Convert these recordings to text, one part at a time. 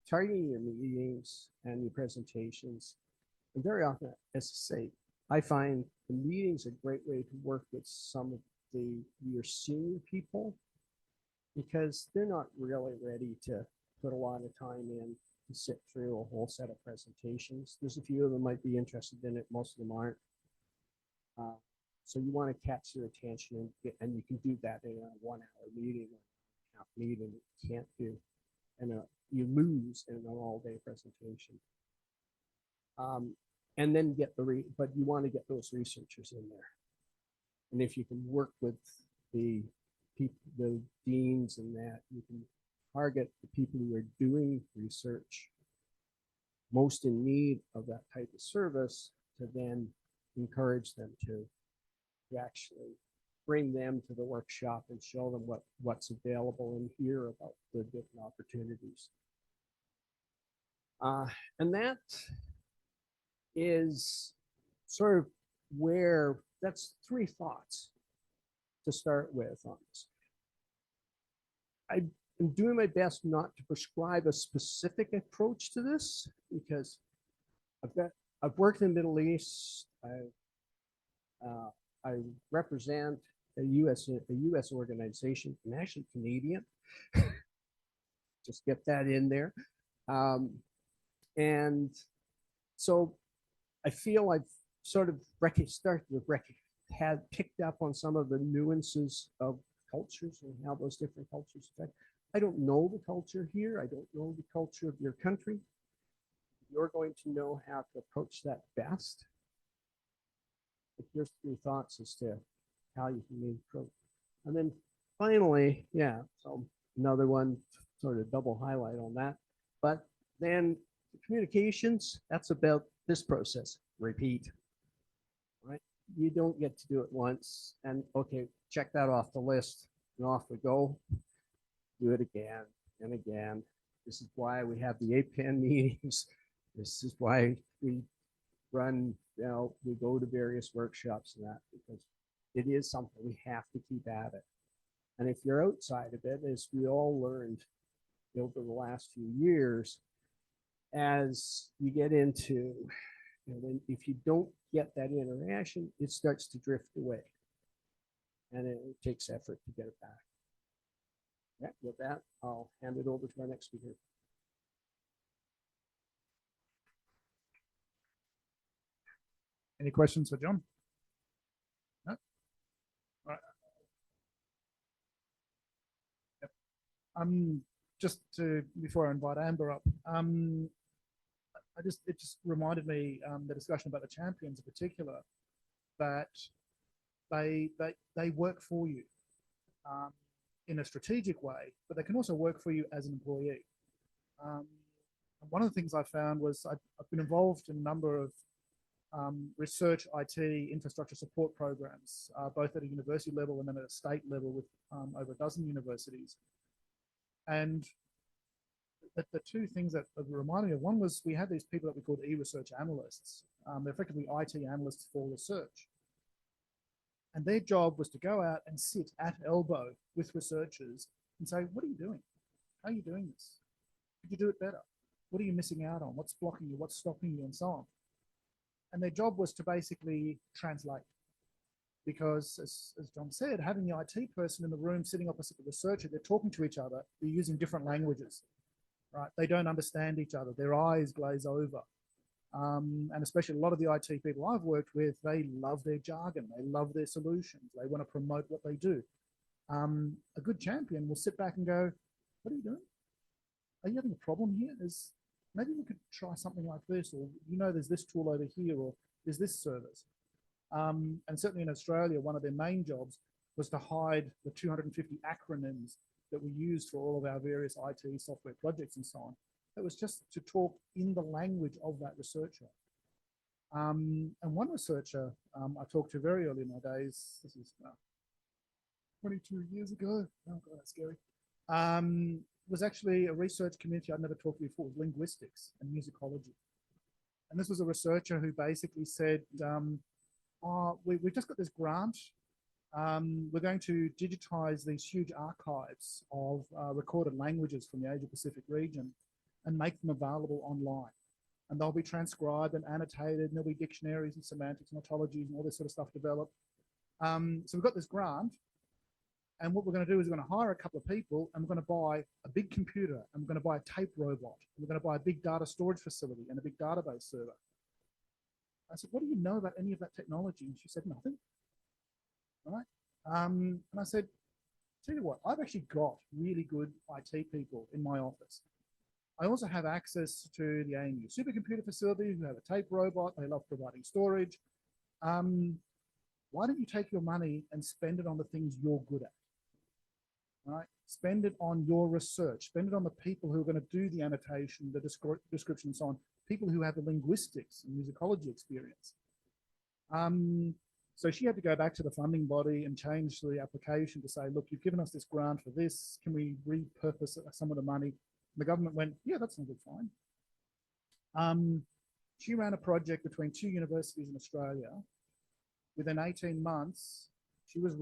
targeting your meetings and your presentations. And very often, as I say, I find the meetings a great way to work with some of your senior people, because they're not really ready to put a lot of time in to sit through a whole set of presentations. There's a few of them might be interested in it, most of them aren't. So you want to catch their attention, and you can do that in a 1 hour meeting or half meeting. You can't do, and you lose in an all day presentation. And then get but you want to get those researchers in there. And if you can work with the deans and that, you can target the people who are doing research most in need of that type of service, to then encourage them to actually bring them to the workshop and show them what's available and hear about the different opportunities. And that is sort of where, that's 3 thoughts to start with on this. I'm doing my best not to prescribe a specific approach to this, because I've worked in the Middle East. I represent a U.S. organization. I'm actually Canadian. Just get that in there. And so I feel I've sort of had picked up on some of the nuances of cultures and how those different cultures affect. I don't know the culture here. I don't know the culture of your country. You're going to know how to approach that best. But here's 3 thoughts as to how you can approach. And then finally, yeah, so another one, sort of double highlight on that. But then the communications, that's about this process, repeat, right? You don't get to do it once and okay, check that off the list and off we go. Do it again and again. This is why we have the APAN meetings. This is why we run, we go to various workshops and that, because it is something we have to keep at it. And if you're outside of it, as we all learned over the last few years, as you get into, if you don't get that interaction, it starts to drift away. And it takes effort to get it back. Yeah, with that, I'll hand it over to our next speaker. Any questions for John? No? All right. Yep. Just before I invite Amber up, it just reminded me the discussion about the champions in particular, that they work for you in a strategic way, but they can also work for you as an employee. One of the things I found was I've been involved in a number of research IT infrastructure support programs, both at a university level and then at a state level with over a dozen universities. And the 2 things that reminded me of, one was we had these people that we called e-research analysts. They're effectively IT analysts for research. And their job was to go out and sit at elbow with researchers and say, what are you doing? How are you doing this? Could you do it better? What are you missing out on? What's blocking you? What's stopping you? And so on. And their job was to basically translate. Because as John said, having the IT person in the room sitting opposite the researcher, they're talking to each other, they're using different languages, right? They don't understand each other, their eyes glaze over. And especially a lot of the IT people I've worked with, they love their jargon, they love their solutions, they want to promote what they do. A good champion will sit back and go, what are you doing? Are you having a problem here? Maybe we could try something like this, or there's this tool over here, or there's this service. And certainly in Australia, one of their main jobs was to hide the 250 acronyms that we used for all of our various IT software projects and so on. It was just to talk in the language of that researcher. And one researcher I talked to very early in my days, this is 22 years ago, oh God, that's scary, was actually a research community I'd never talked to before, linguistics and musicology. And this was a researcher who basically said, we've just got this grant. We're going to digitize these huge archives of recorded languages from the Asia Pacific region. and make them available online. And they'll be transcribed and annotated, and there'll be dictionaries and semantics and ontologies and all this sort of stuff developed. So we've got this grant, and what we're going to do is we're going to hire a couple of people, and we're going to buy a big computer, and we're going to buy a tape robot, and we're going to buy a big data storage facility and a big database server. I said, what do you know about any of that technology? And she said, nothing. All right. And I said, tell you what, I've actually got really good IT people in my office. I also have access to the ANU supercomputer facility, who have a tape robot. They love providing storage. Why don't you take your money and spend it on the things you're good at? Right? Spend it on your research. Spend it on the people who are going to do the annotation, the description, and so on. People who have the linguistics and musicology experience. So she had to go back to the funding body and change the application to say, look, you've given us this grant for this. Can we repurpose some of the money? And the government went, yeah, that's not good, fine. She ran a project between 2 universities in Australia. Within 18 months, she was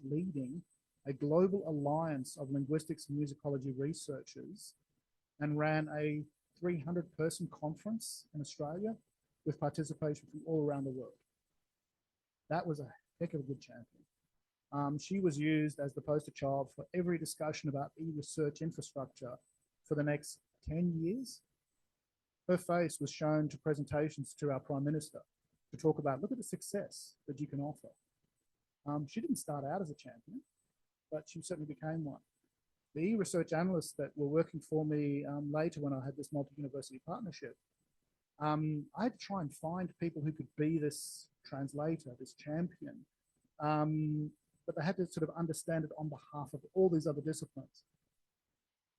leading a global alliance of linguistics and musicology researchers, and ran a 300-person conference in Australia with participation from all around the world. That was a heck of a good champion. She was used as the poster child for every discussion about e-research infrastructure for the next 10 years. Her face was shown to presentations to our Prime Minister to talk about, look at the success that you can offer. She didn't start out as a champion, but she certainly became one. The e-research analysts that were working for me later when I had this multi-university partnership, I had to try and find people who could be this translator, this champion, but they had to sort of understand it on behalf of all these other disciplines.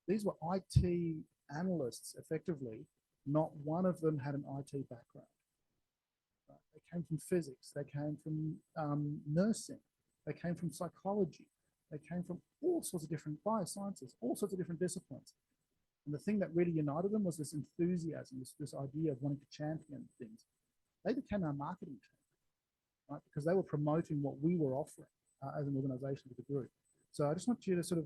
These were IT analysts, effectively. Not one of them had an IT background. They came from physics, they came from nursing, they came from psychology, they came from all sorts of different biosciences, all sorts of different disciplines. And the thing that really united them was this enthusiasm, this idea of wanting to champion things. They became our marketing team, right? Because they were promoting what we were offering as an organization to the group. So I just want you to sort of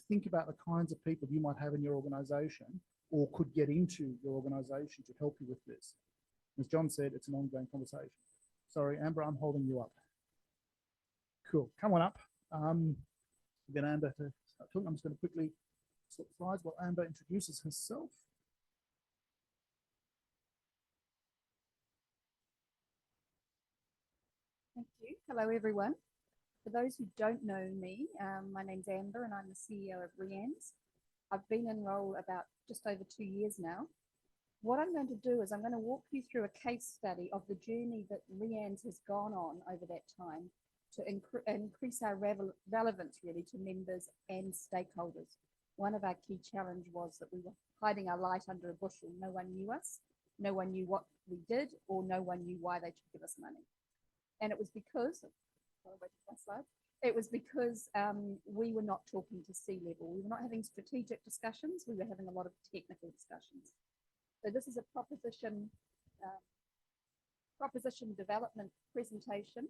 think about the kinds of people you might have in your organization or could get into your organization to help you with this. As John said, it's an ongoing conversation. Sorry, Amber, I'm holding you up. Cool, come on up. Get Amber to start talking. I'm just going to quickly swap slides while Amber introduces herself. Thank you. Hello, everyone. For those who don't know me, my name's Amber and I'm the CEO of REANNZ. I've been in role about just over 2 years now. What I'm going to do is I'm going to walk you through a case study of the journey that REANNZ has gone on over that time to increase our relevance really to members and stakeholders. One of our key challenges was that we were hiding our light under a bushel. No one knew us, no one knew what we did, or no one knew why they should give us money. And it was because, it was because we were not talking to C-level. We were not having strategic discussions. We were having a lot of technical discussions. So this is a proposition development presentation.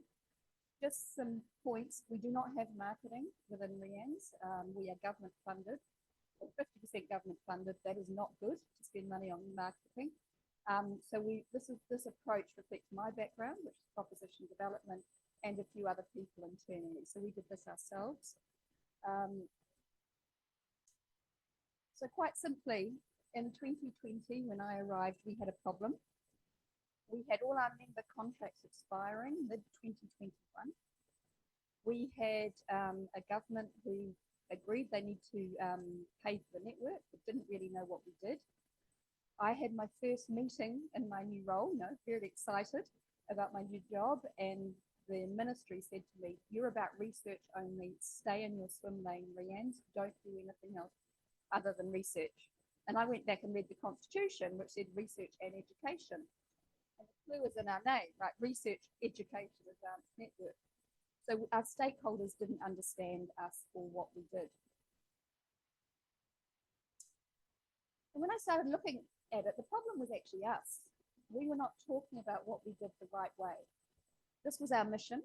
Just some points. We do not have marketing within REANNZ. We are government funded, 50% government funded. That is not good to spend money on marketing. So this approach reflects my background, which is proposition development, and a few other people internally. So we did this ourselves. So quite simply, in 2020, when I arrived, we had a problem. We had all our member contracts expiring mid-2021. We had a government who agreed they need to pay for the network, but didn't really know what we did. I had my first meeting in my new role, very excited about my new job, and the ministry said to me, you're about research only, stay in your swim lane, REANNZ, don't do anything else other than research. And I went back and read the Constitution, which said research and education. And the clue is in our name, right? Research, education, advanced network. So our stakeholders didn't understand us or what we did. And when I started looking at it, the problem was actually us. We were not talking about what we did the right way. This was our mission.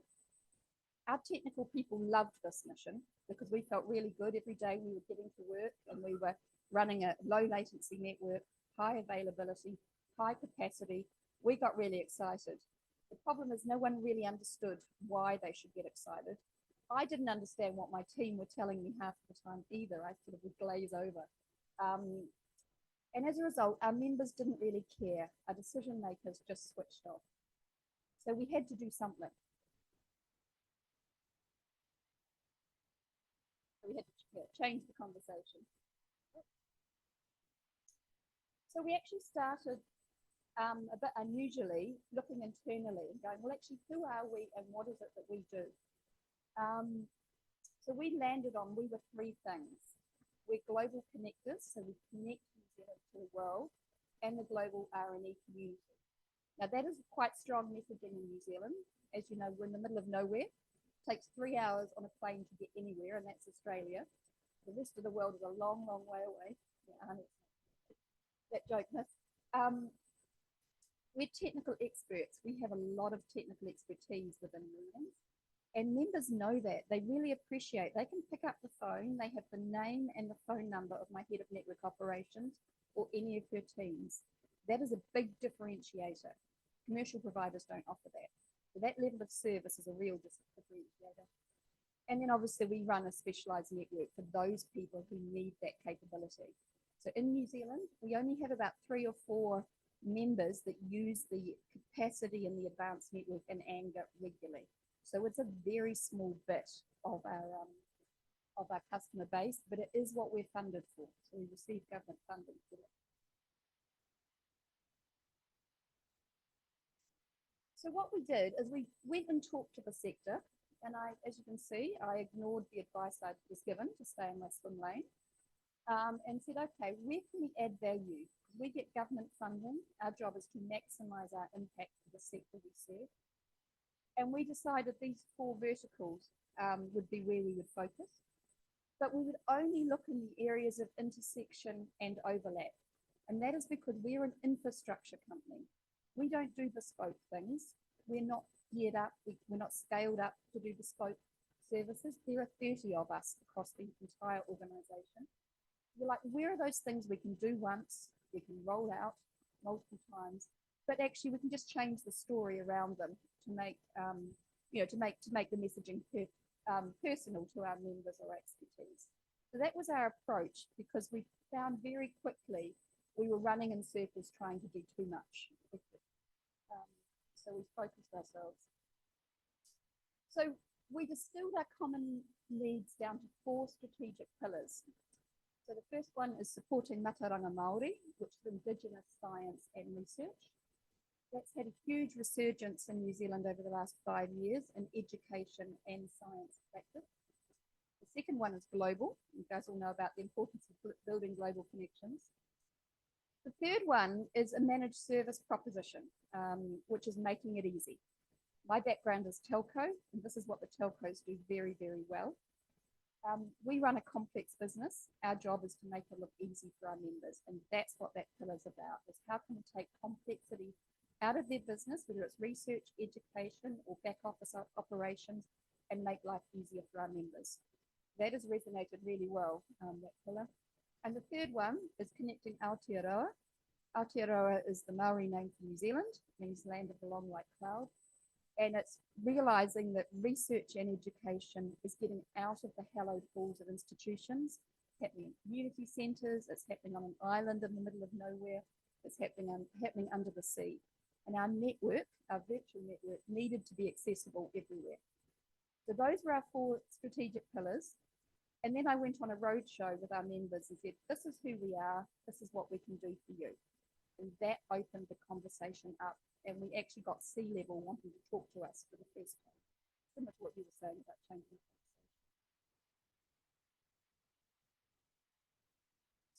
Our technical people loved this mission because we felt really good every day we were getting to work and we were running a low latency network, high availability, high capacity. We got really excited. The problem is no one really understood why they should get excited. I didn't understand what my team were telling me half the time either. I sort of would glaze over. And as a result, our members didn't really care. Our decision makers just switched off. So we had to do something. So we had to change the conversation. So we actually started a bit unusually looking internally and going, well, actually, who are we and what is it that we do? So we landed on, we were three things. We're global connectors, so we connect New Zealand to the world and the global REANZ community. Now that is quite strong messaging in New Zealand. As you know, we're in the middle of nowhere. It takes 3 hours on a plane to get anywhere, and that's Australia. The rest of the world is a long, long way away. Yeah, that joke missed. We're technical experts. We have a lot of technical expertise within REANNZ, and members know that. They really appreciate. They can pick up the phone. They have the name and the phone number of my head of network operations or any of her teams. That is a big differentiator. Commercial providers don't offer that. So that level of service is a real differentiator. And then obviously we run a specialised network for those people who need that capability. So in New Zealand, we only have about 3 or 4 members that use the capacity in the advanced network in anger regularly. So it's a very small bit of our customer base, but it is what we're funded for. So we receive government funding for it. So what we did is we went and talked to the sector, and as you can see, I ignored the advice I was given to stay in my swim lane, and said, okay, where can we add value? We get government funding. Our job is to maximise our impact for the sector we serve. And we decided these 4 verticals would be where we would focus, but we would only look in the areas of intersection and overlap. And that is because we're an infrastructure company. We don't do bespoke things. We're not geared up, we're not scaled up to do bespoke services. There are 30 of us across the entire organisation. We're like, where are those things we can do once, we can roll out multiple times, but actually we can just change the story around them to make, to make the messaging personal to our members or expertise. So that was our approach, because we found very quickly we were running in circles trying to do too much. So we focused ourselves. So we distilled our common needs down to 4 strategic pillars. So the first one is supporting Mataranga Māori, which is Indigenous science and research. That's had a huge resurgence in New Zealand over the last 5 years in education and science practice. The second one is global. You guys all know about the importance of building global connections. The third one is a managed service proposition, which is making it easy. My background is telco, and this is what the telcos do very, very well. We run a complex business. Our job is to make it look easy for our members, and that's what that pillar is about, is how can we take complexity out of their business, whether it's research, education, or back office operations, and make life easier for our members. That has resonated really well, that pillar. And the third one is connecting Aotearoa. Aotearoa is the Maori name for New Zealand, means land of the long white cloud. And it's realising that research and education is getting out of the hallowed halls of institutions. It's happening in community centres, it's happening on an island in the middle of nowhere, it's happening under the sea. And our network, our virtual network, needed to be accessible everywhere. So those were our 4 strategic pillars. And then I went on a roadshow with our members and said, this is who we are, this is what we can do for you. And that opened the conversation up. And we actually got C-level wanting to talk to us for the first time. Similar to what you were saying about changing the conversation.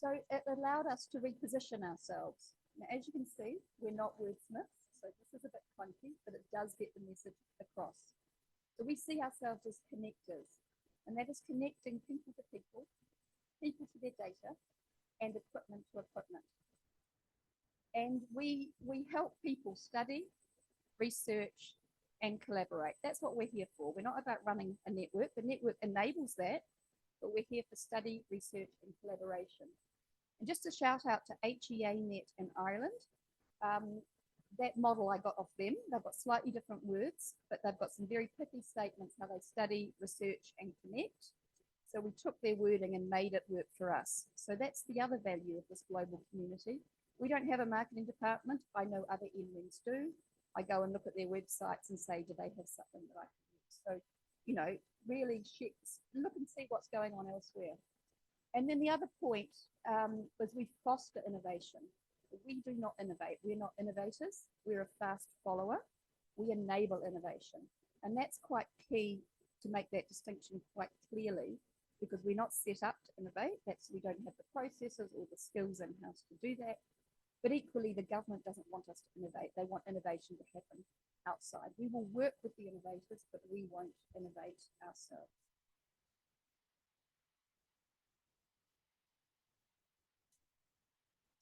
So it allowed us to reposition ourselves. Now, as you can see, we're not wordsmiths, so this is a bit clunky, but it does get the message across. So we see ourselves as connectors. And that is connecting people to people, people to their data, and equipment to equipment. And we help people study, research, and collaborate. That's what we're here for. We're not about running a network. The network enables that, but we're here for study, research, and collaboration. And just a shout out to HEANet in Ireland. That model I got off them. They've got slightly different words, but they've got some very pithy statements how they study, research, and connect. So we took their wording and made it work for us. So that's the other value of this global community. We don't have a marketing department. I know other NRENs do. I go and look at their websites and say, do they have something that I can use? So, you know, really look and see what's going on elsewhere. And then the other point was we foster innovation. We do not innovate. We're not innovators. We're a fast follower. We enable innovation. And that's quite key to make that distinction quite clearly, because we're not set up to innovate. We don't have the processes or the skills in-house to do that. But equally, the government doesn't want us to innovate. They want innovation to happen outside. We will work with the innovators, but we won't innovate ourselves.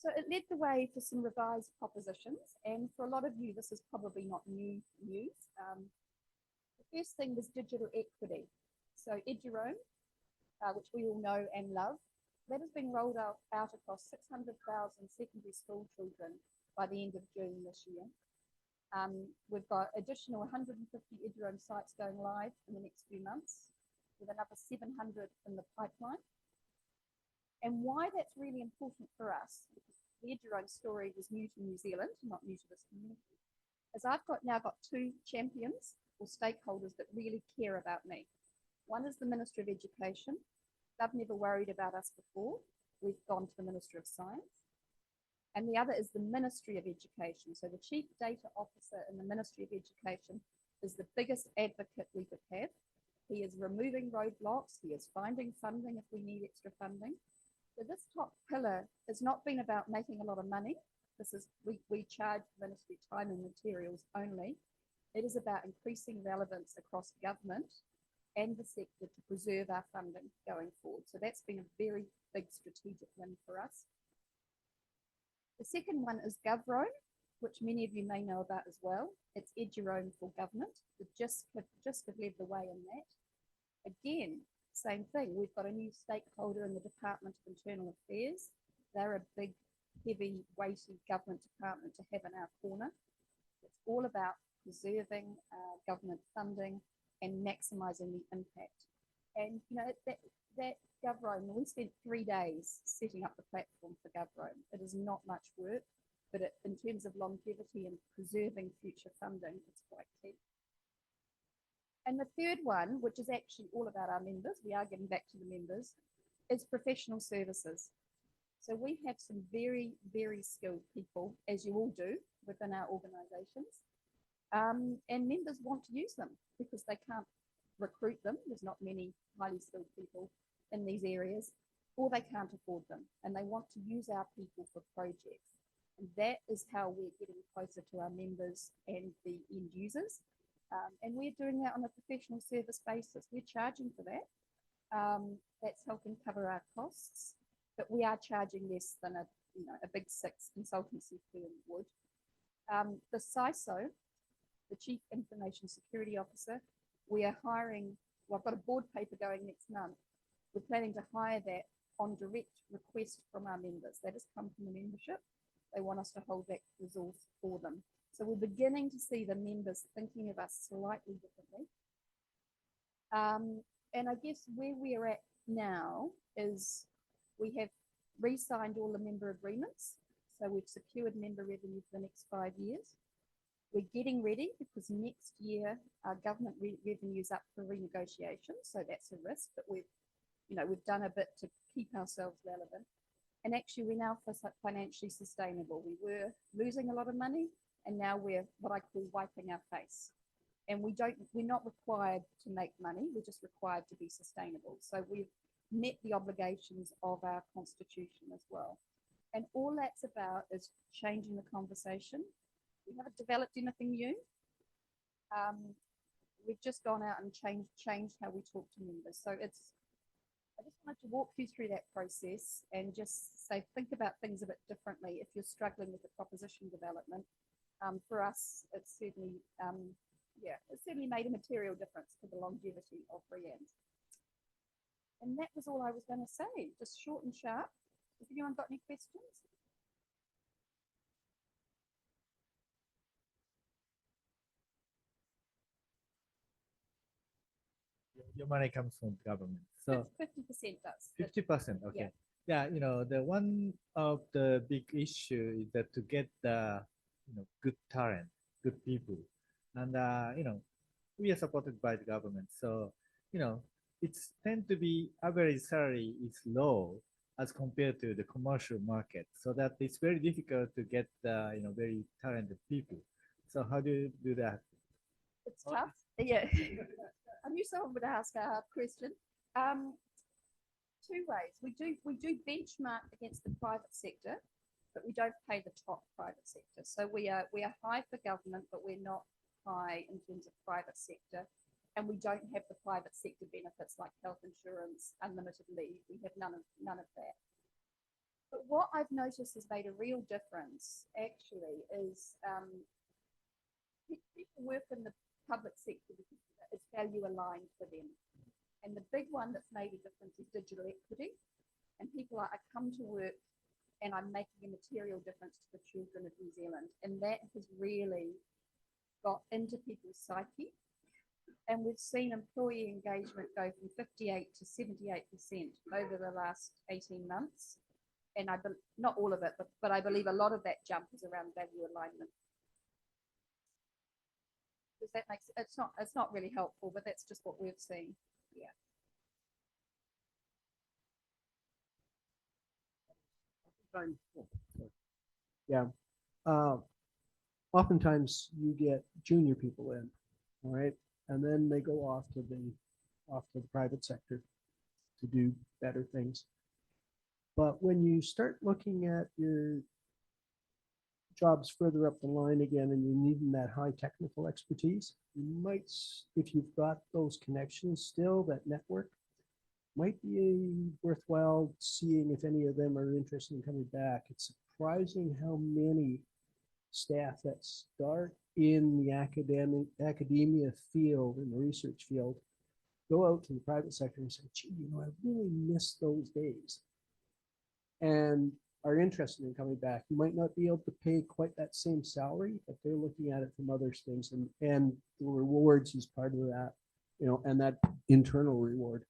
So it led the way for some revised propositions. And for a lot of you, this is probably not new news. The first thing was digital equity. So EduRoam, which we all know and love, that has been rolled out across 600,000 secondary school children by the end of June this year. We've got additional 150 EduRoam sites going live in the next few months, with another 700 in the pipeline. And why that's really important for us, because the EduRoam story was new to New Zealand, not new to this community, is I've now got two champions or stakeholders that really care about me. One is the Ministry of Education. They've never worried about us before. We've gone to the Ministry of Science. And the other is the Ministry of Education. So the Chief Data Officer in the Ministry of Education is the biggest advocate we could have. He is removing roadblocks. He is finding funding if we need extra funding. So this top pillar has not been about making a lot of money. We charge the ministry time and materials only. It is about increasing relevance across government and the sector to preserve our funding going forward. So that's been a very big strategic win for us. The second one is GovRoam, which many of you may know about as well. It's EduRoam for government. The GISC have led the way in that. Again, same thing. We've got a new stakeholder in the Department of Internal Affairs. They're a big, heavy, weighty government department to have in our corner. It's all about preserving government funding and maximising the impact. And you know, that GovRoam, we spent 3 days setting up the platform for GovRoam. It is not much work, but in terms of longevity and preserving future funding, it's quite key. And the third one, which is actually all about our members, we are getting back to the members, is professional services. So we have some very, very skilled people, as you all do, within our organisations. And members want to use them because they can't recruit them. There's not many highly skilled people in these areas, or they can't afford them. And they want to use our people for projects. And that is how we're getting closer to our members and the end users. And we're doing that on a professional service basis. We're charging for that. That's helping cover our costs, but we are charging less than a big six consultancy firm would. The CISO, the Chief Information Security Officer, we are hiring. Well, I've got a board paper going next month. We're planning to hire that on direct request from our members. That has come from the membership. They want us to hold that resource for them. So we're beginning to see the members thinking of us slightly differently. And I guess where we're at now is we have re-signed all the member agreements. So we've secured member revenue for the next 5 years. We're getting ready because next year our government revenue is up for renegotiation. So that's a risk, but we've done a bit to keep ourselves relevant. And actually we're now financially sustainable. We were losing a lot of money, and now we're what I call wiping our face. And we're not required to make money, we're just required to be sustainable. So we've met the obligations of our constitution as well. And all that's about is changing the conversation. We haven't developed anything new. We've just gone out and changed how we talk to members. So I just wanted to walk you through that process and just say, think about things a bit differently if you're struggling with the proposition development. For us, it's certainly, it's certainly made a material difference to the longevity of REANNZ. And that was all I was going to say, just short and sharp. Has anyone got any questions? Your money comes from government. So 50% does. but 50%. Okay. Yeah, the one of the big issue is that to get the good talent, good people, and we are supported by the government. So it's tend to be average salary is low as compared to the commercial market. So that it's very difficult to get the very talented people. So how do you do that? It's tough. Yeah. I knew someone would ask a hard question. Two ways. We do benchmark against the private sector, but we don't pay the top private sector. So we are high for government, but we're not high in terms of private sector. And we don't have the private sector benefits like health insurance, unlimited leave. We have none of that. But what I've noticed has made a real difference actually is people work in the public sector because it's value aligned for them. And the big one that's made a difference is digital equity. And people are, I come to work and I'm making a material difference to the children of New Zealand. And that has really got into people's psyche. And we've seen employee engagement go from 58 to 78% over the last 18 months. And not all of it, but I believe a lot of that jump is around value alignment. Does that make sense? It's not really helpful, but that's just what we've seen. Yeah. Yeah. Oftentimes you get junior people in, all right, and then they go off to the private sector to do better things. But when you start looking at your jobs further up the line again, and you're needing that high technical expertise, you might, if you've got those connections still, that network, might be worthwhile seeing if any of them are interested in coming back. It's surprising how many staff that start in the academia field, in the research field, go out to the private sector and say, gee, I really miss those days, and are interested in coming back. You might not be able to pay quite that same salary, but they're looking at it from other things, and the rewards is part of that, and that internal reward.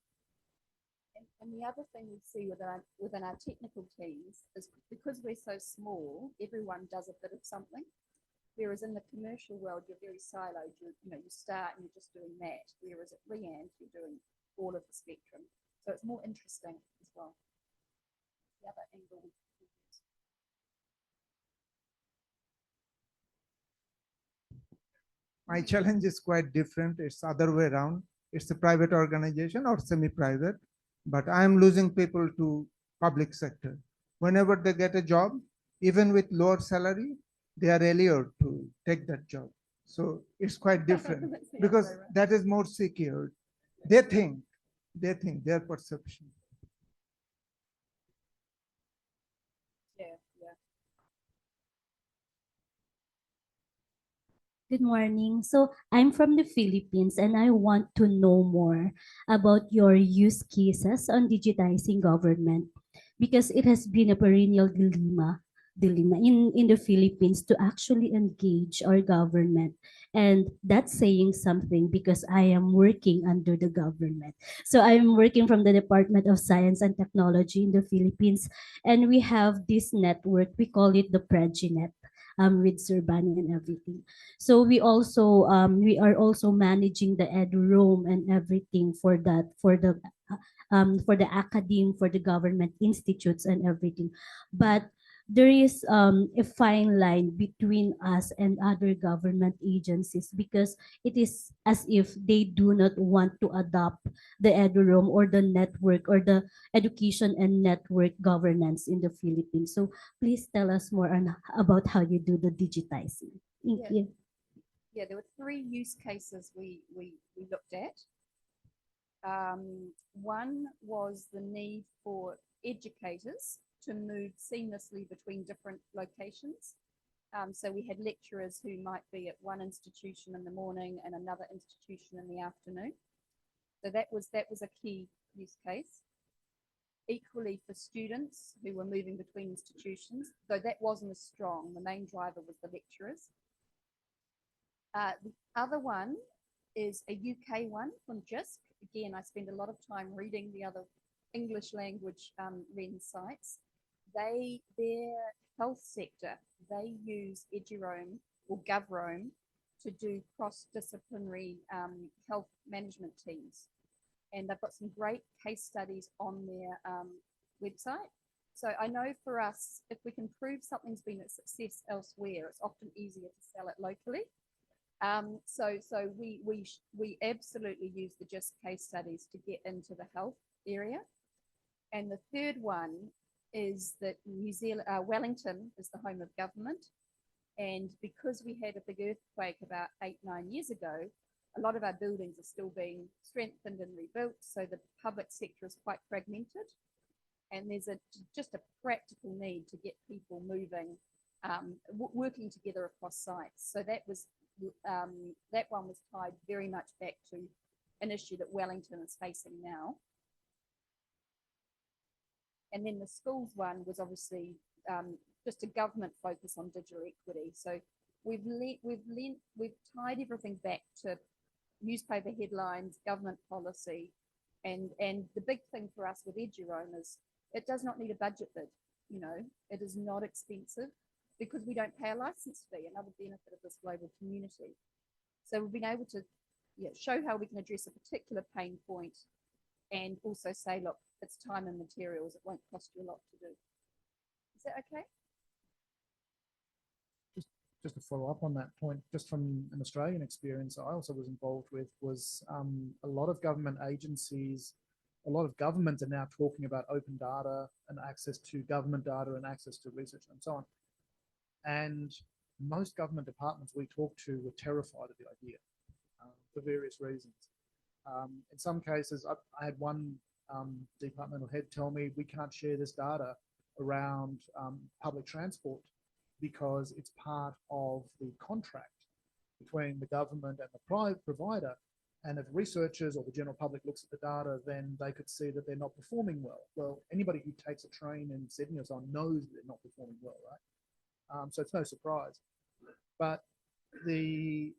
And the other thing we see within our technical teams is because we're so small, everyone does a bit of something. Whereas in the commercial world, you're very siloed. You start and you're just doing that. Whereas at REANNZ, you're doing all of the spectrum. So it's more interesting as well. The other angle. My challenge is quite different. It's other way around. It's a private organization or semi-private, but I'm losing people to public sector. Whenever they get a job, even with lower salary, they are allured to take that job. So it's quite different because that is more secure. They think their perception. Good morning. So I'm from the Philippines and I want to know more about your use cases on digitizing government because it has been a perennial dilemma in the Philippines to actually engage our government. And that's saying something because I am working under the government. So I'm working from the Department of Science and Technology in the Philippines. And we have this network, we call it the PREGINET. With Surbani and everything. So we are also managing the EduRoam and everything for the academe, for the government institutes and everything. But there is a fine line between us and other government agencies because it is as if they do not want to adopt the EduRoam or the network or the education and network governance in the Philippines. So please tell us more about how you do the digitizing. Thank you. Yeah, there were 3 use cases we looked at. One was the need for educators to move seamlessly between different locations. So we had lecturers who might be at one institution in the morning and another institution in the afternoon. So that was a key use case. equally for students who were moving between institutions, though that wasn't as strong. The main driver was the lecturers. The other one is a UK one from JISC. Again, I spend a lot of time reading the other English language REANNZ sites. Their health sector, they use Eduroam or GovRoam to do cross-disciplinary health management teams. And they've got some great case studies on their website. So I know for us, if we can prove something's been a success elsewhere, it's often easier to sell it locally. So we absolutely use the JISC case studies to get into the health area. And the third one is that New Zealand, Wellington is the home of government. And because we had a big earthquake about 8-9 years ago, a lot of our buildings are still being strengthened and rebuilt. So the public sector is quite fragmented. And there's just a practical need to get people moving, working together across sites. So that one was tied very much back to an issue that Wellington is facing now. And then the schools one was obviously just a government focus on digital equity. So we've tied everything back to newspaper headlines, government policy, and the big thing for us with Eduroam is it does not need a budget bid. You know, it is not expensive because we don't pay a license fee, another benefit of this global community. So we've been able to show how we can address a particular pain point and also say, look, it's time and materials. It won't cost you a lot to do. Is that okay? Just to follow up on that point, just from an Australian experience I also was involved with was a lot of government agencies, a lot of governments are now talking about open data and access to government data and access to research and so on. And most government departments we talked to were terrified of the idea for various reasons. In some cases, I had one departmental head tell me we can't share this data around public transport because it's part of the contract between the government and the private provider. And if researchers or the general public looks at the data, then they could see that they're not performing well. Well, anybody who takes a train in Sydney or so on knows that they're not performing well, right? So it's no surprise. But the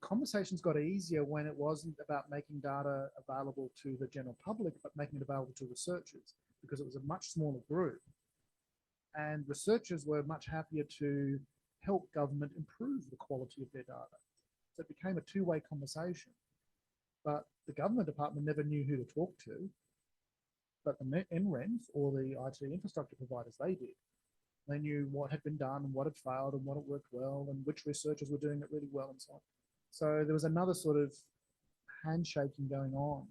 conversations got easier when it wasn't about making data available to the general public, but making it available to researchers, because it was a much smaller group. And researchers were much happier to help government improve the quality of their data. So it became a two-way conversation. But the government department never knew who to talk to. But the NRENs or the IT infrastructure providers, they did. They knew what had been done and what had failed and what had worked well and which researchers were doing it really well and so on. So there was another sort of handshaking going on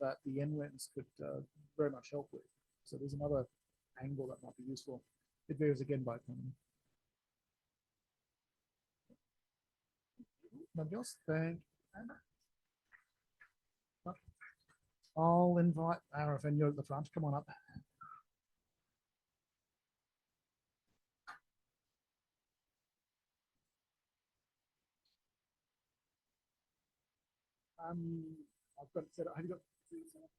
that the NRENs could very much help with. So there's another angle that might be useful. It varies again by economy. Nobody else? Thank you. I'll invite Arefin, you're at the front. Come on up. I've got it set up. Have you got it set up?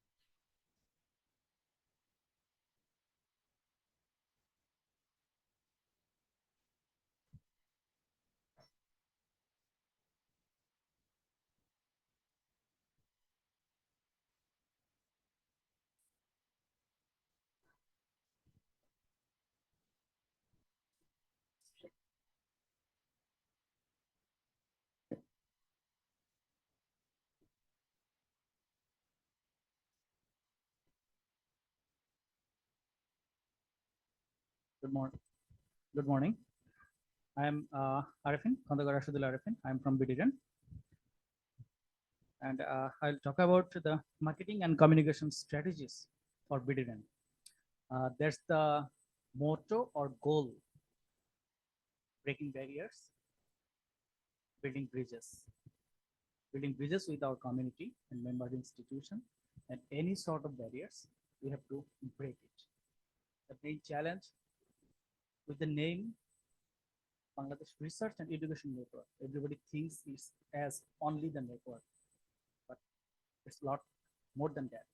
Good morning. Good morning. I am Arefin, Khandakar Rashedul Arefin. I am from BDRE. And I'll talk about the marketing and communication strategies for BDRE. That's the motto or goal: breaking barriers, building bridges. Building bridges with our community and member institution, and any sort of barriers, we have to break it. The main challenge with the name Bangladesh Research and Education Network, everybody thinks it's as only the network, but it's a lot more than that.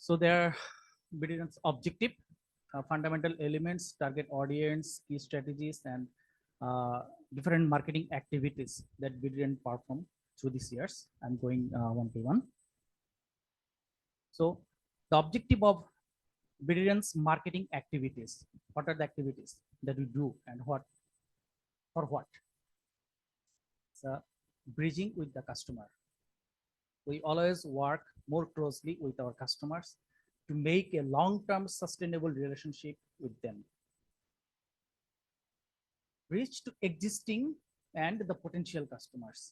So their BDREN's objective, fundamental elements, target audience, key strategies, and different marketing activities that BDREN perform through these years. I'm going one by one. So the objective of BDREN's marketing activities. What are the activities that we do and what for what? So bridging with the customer. We always work more closely with our customers to make a long-term sustainable relationship with them. Reach to existing and the potential customers.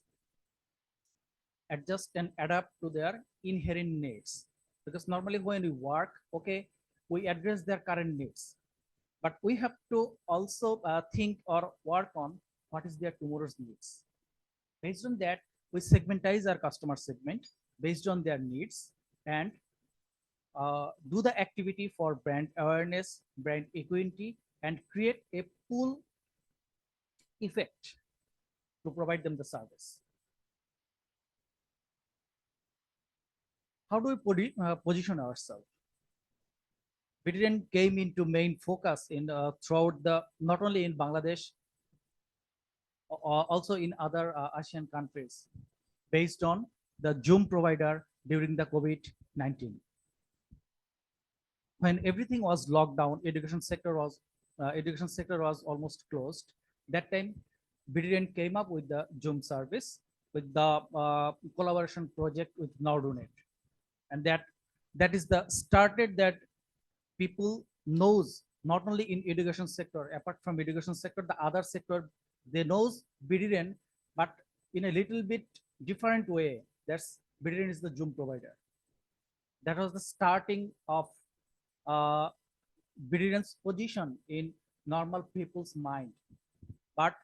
Adjust and adapt to their inherent needs. Because normally when we work, okay, we address their current needs, but we have to also think or work on what is their tomorrow's needs. Based on that, we segmentize our customer segment based on their needs and do the activity for brand awareness, brand equity, and create a pull effect to provide them the service. How do we position ourselves? BDREN came into main focus in throughout the not only in Bangladesh, also in other Asian countries, based on the Zoom provider during the COVID-19. When everything was locked down, education sector was almost closed. That time, BDREN came up with the Zoom service with the collaboration project with Nordunet, and that is the started that people knows not only in education sector, apart from education sector, the other sector they knows BDREN, but in a little bit different way. That's BDREN is the Zoom provider. That was the starting of BDREN's position in normal people's mind. But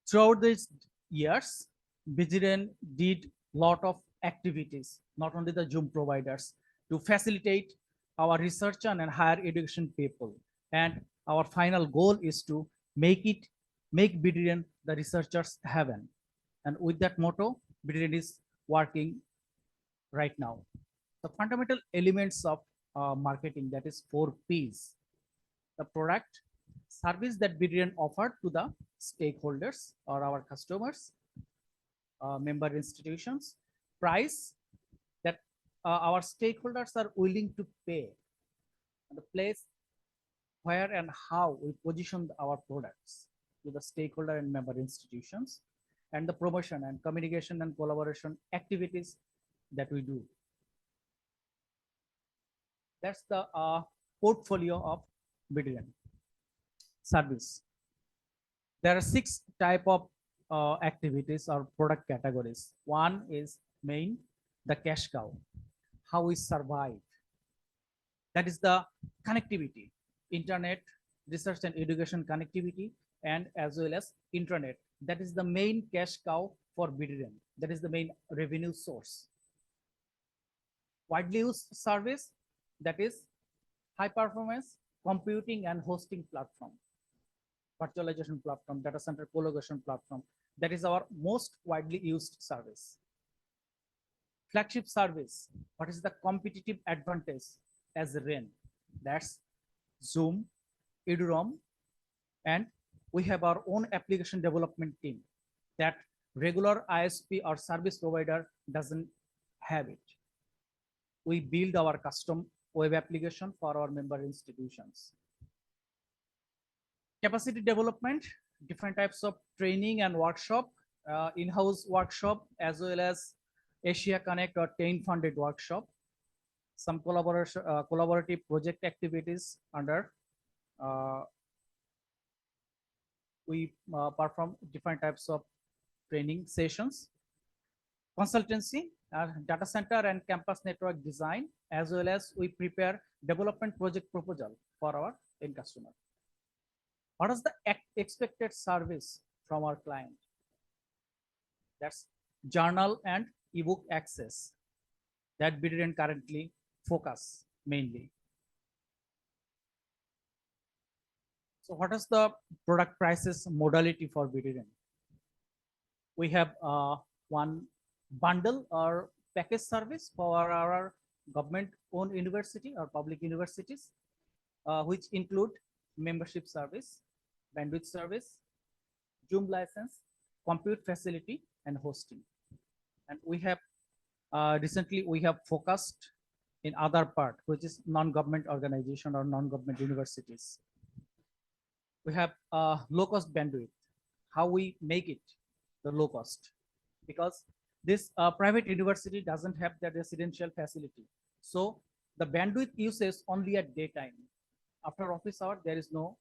throughout these years, BDREN did lot of activities, not only the Zoom providers, to facilitate our research and higher education people. And our final goal is to make BDREN the researchers' heaven. And with that motto, BDREN is working right now. The fundamental elements of marketing, that is 4 Ps. The product, service that BDREN offered to the stakeholders or our customers, member institutions, price that our stakeholders are willing to pay, and the place where and how we position our products to the stakeholder and member institutions, and the promotion and communication and collaboration activities that we do. That's the portfolio of BDREN. Service. There are 6 type of activities or product categories. One is main, the cash cow, how we survive. That is the connectivity, internet, research and education connectivity, and as well as intranet. That is the main cash cow for BDREN. That is the main revenue source. Widely used service, that is high performance computing and hosting platform, virtualization platform, data center co-location platform. That is our most widely used service. Flagship service, what is the competitive advantage as REANN? That's Zoom, eduroam, and we have our own application development team that regular ISP or service provider doesn't have it. We build our custom web application for our member institutions. Capacity development, different types of training and workshop, in-house workshop, as well as Asia Connect or TAIN funded workshop, some collaborative project activities under we perform different types of training sessions, consultancy, data center and campus network design, as well as we prepare development project proposal for our end customer. What is the expected service from our client? That's journal and ebook access that BDREN currently focus mainly. So what is the product prices modality for BDREN? We have one bundle or package service for our government-owned university or public universities, which include membership service, bandwidth service, Zoom license, compute facility, and hosting. And we have recently we have focused in other part, which is non-government organization or non-government universities. We have low-cost bandwidth. How we make it the low cost, because this private university doesn't have the residential facility. So the bandwidth uses only at daytime. After office hour, there is no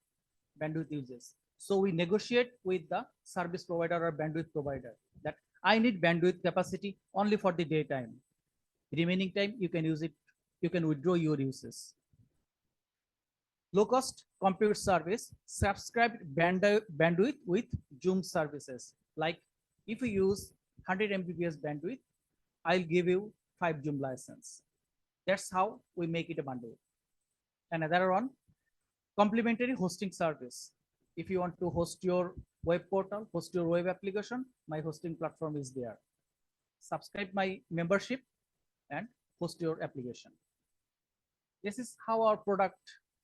bandwidth uses. So we negotiate with the service provider or bandwidth provider that I need bandwidth capacity only for the daytime. Remaining time, you can use it, you can withdraw your uses. Low cost compute service, subscribed bandwidth with Zoom services. Like if you use 100 Mbps bandwidth, I'll give you 5 Zoom license. That's how we make it a bundle. Another one, complementary hosting service. If you want to host your web portal, host your web application, my hosting platform is there. Subscribe my membership and host your application. This is how our product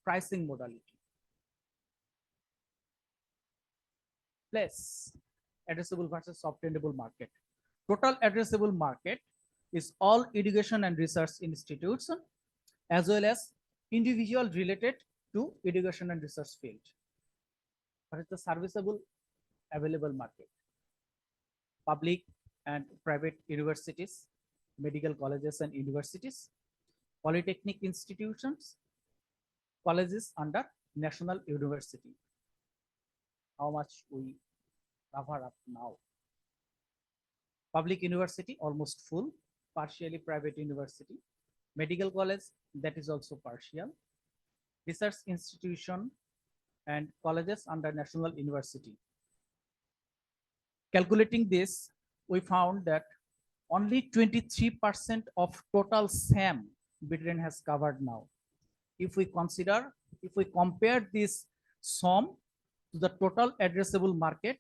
pricing modality. Place addressable versus obtainable market. Total addressable market is all education and research institutes as well as individual related to education and research field. What is the serviceable available market? Public and private universities, medical colleges and universities, polytechnic institutions, colleges under national university. How much we cover up now? Public university almost full, partially private university, medical college that is also partial, research institution and colleges under national university. Calculating this, we found that only 23% of total SAM BDREN has covered now. If we compare this SOM to the total addressable market,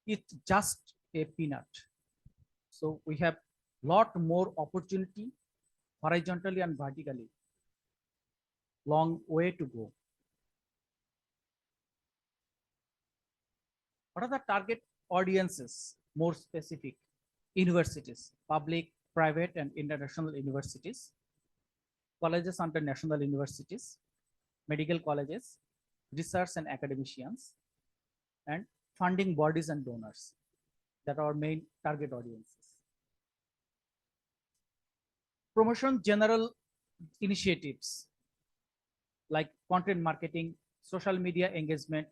it's just a peanut. So we have lot more opportunity horizontally and vertically. Long way to go. What are the target audiences? More specific, universities, public, private, and international universities, colleges under national universities, medical colleges, research and academicians, and funding bodies and donors. That are our main target audiences. Promotion general initiatives like content marketing, social media engagement,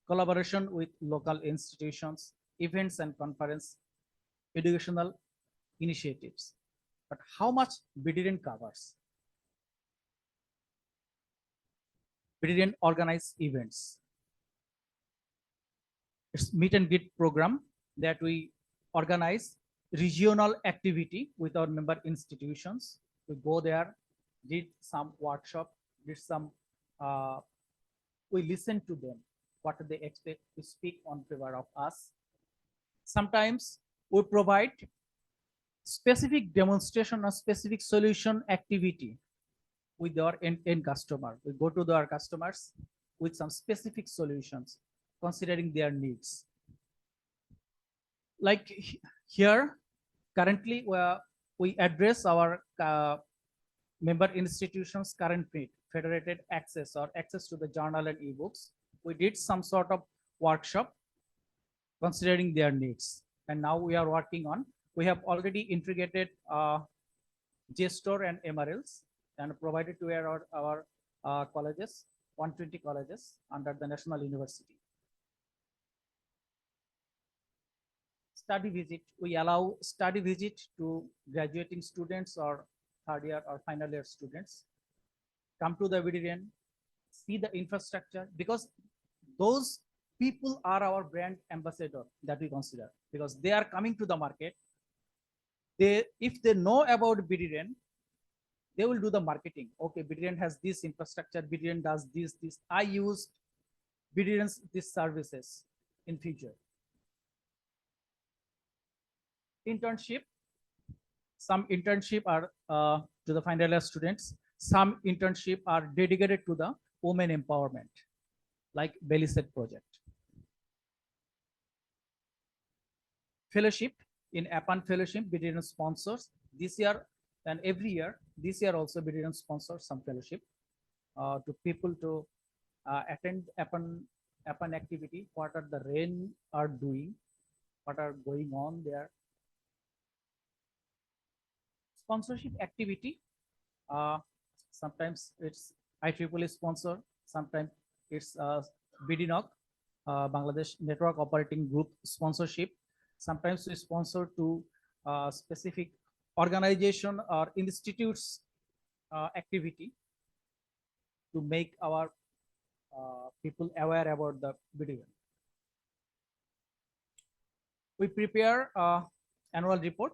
collaboration with local institutions, events and conference, educational initiatives. But how much BDREN covers? BDREN organize events. It's meet and greet program that we organize regional activity with our member institutions. We go there, did some workshop, did some, we listen to them, what they expect to speak on favor of us. Sometimes we provide specific demonstration or specific solution activity with our end customer. We go to our customers with some specific solutions, considering their needs. Like here, currently we address our member institutions' current need, federated access or access to the journal and ebooks. We did some sort of workshop considering their needs. And now we are working on, we have already integrated JSTOR and MRLs and provided to our colleges, 120 colleges under the National University. Study visit, we allow study visit to graduating students or third year or final year students. Come to the BDREN, see the infrastructure, because those people are our brand ambassador that we consider, because they are coming to the market. If they know about BDREN, they will do the marketing. Okay, BDREN has this infrastructure, BDREN does this. I use BDREN's these services in future. Internship, some internship are to the final year students. Some internship are dedicated to the women empowerment, like belly set project. Fellowship in APAN fellowship, BDRE sponsors this year and every year. This year also BDRE sponsors some fellowship to people to attend APAN activity. What are the REANN are doing? What are going on there? Sponsorship activity. Sometimes it's IEEE sponsor. Sometimes it's BDNOC, Bangladesh Network Operating Group sponsorship. Sometimes we sponsor to specific organization or institutes activity to make our people aware about the BDRE. We prepare annual report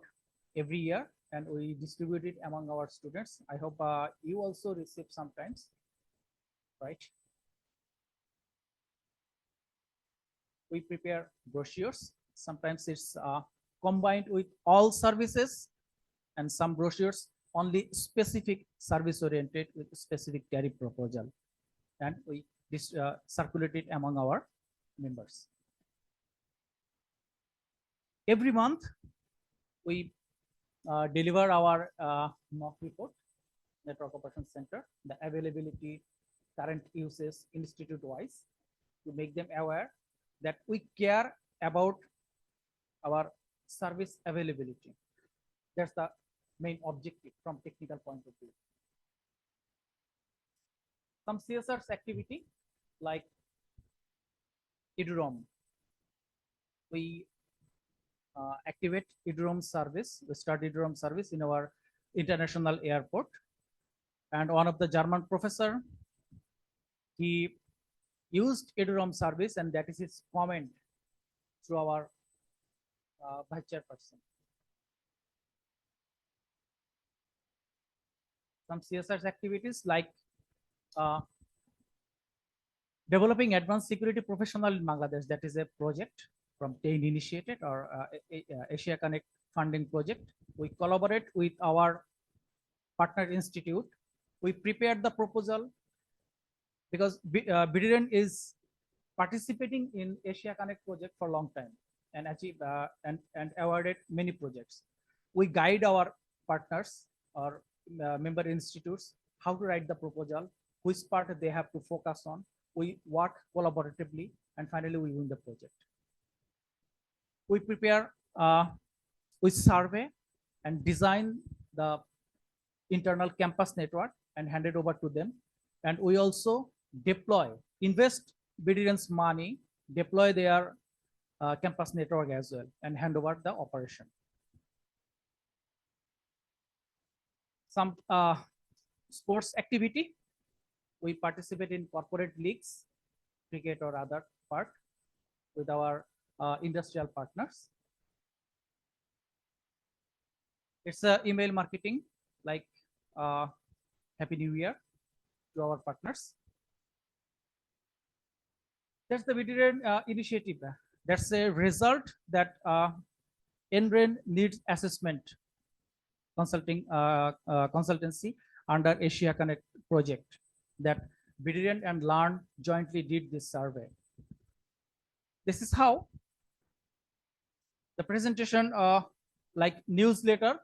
every year and we distribute it among our students. I hope you also receive sometimes, right? We prepare brochures. Sometimes it's combined with all services, and some brochures only specific service oriented with specific tariff proposal, and we circulate it among our members. Every month we deliver our mock report, Network Operations Center, the availability, current uses, institute wise, to make them aware that we care about our service availability. That's the main objective from technical point of view. Some CSR's activity like IDROM. We activate IDROM service. We start IDROM service in our international airport. And one of the German professor, he used IDROM service, and that is his comment to our vice chairperson. Some CSR activities like developing advanced security professional in Bangladesh. That is a project from TAIN initiated, or Asia Connect funding project. We collaborate with our partner institute. We prepared the proposal because BDRE is participating in Asia Connect project for a long time and achieved and awarded many projects. We guide our partners or member institutes how to write the proposal, which part they have to focus on. We work collaboratively, and finally we win the project. We prepare, we survey and design the internal campus network and hand it over to them. And we also deploy, invest BDRE's money, deploy their campus network as well, and hand over the operation. Some sports activity. We participate in corporate leagues, cricket or other part with our industrial partners. It's a email marketing like Happy New Year to our partners. That's the BDRE initiative. That's a result that NREN needs assessment consulting consultancy under Asia Connect project that BDRE and LEARN jointly did this survey. This is how the presentation like newsletter.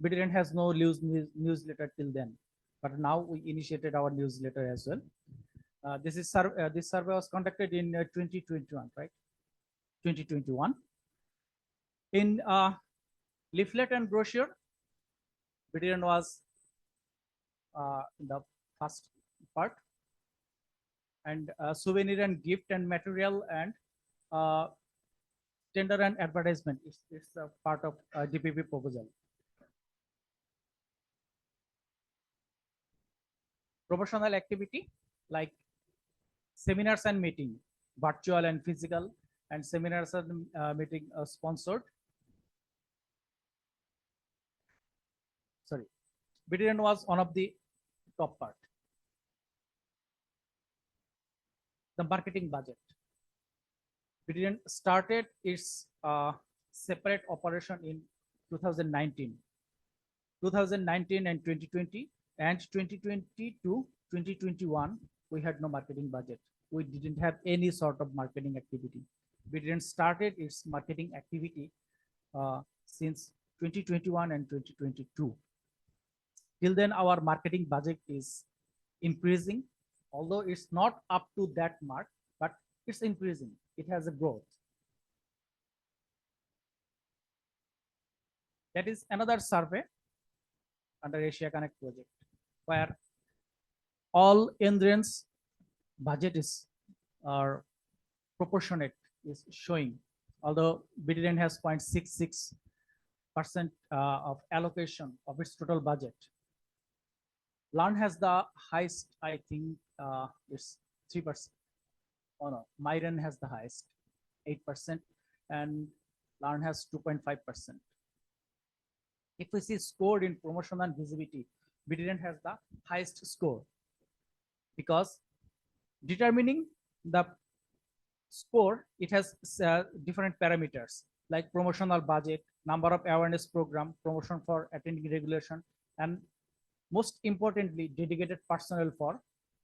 BDRE has no newsletter till then, but now we initiated our newsletter as well. This survey was conducted in 2021, right? 2021. In leaflet and brochure, BDRE was in the first part, and souvenir and gift and material and tender and advertisement is a part of DPP proposal. Promotional activity like seminars and meeting, virtual and physical, and seminars and meeting sponsored. Sorry, BDRE was one of the top part. The marketing budget. BDRE started its separate operation in 2019. 2019 and 2020 and 2020 to 2021, we had no marketing budget. We didn't have any sort of marketing activity. We didn't started its marketing activity since 2021 and 2022. Till then, our marketing budget is increasing, although it's not up to that mark, but it's increasing. It has a growth. That is another survey under Asia Connect project, where all NREN's budget is proportionate is showing. Although BDRE has 0.66% of allocation of its total budget. LEARN has the highest, I think it's 3%. Oh no, NREN has the highest, 8%, and LEARN has 2.5%. If we see scored in promotion and visibility, BDRE has the highest score, because determining the score, it has different parameters like promotional budget, number of awareness program, promotion for attending regulation, and most importantly, dedicated personnel or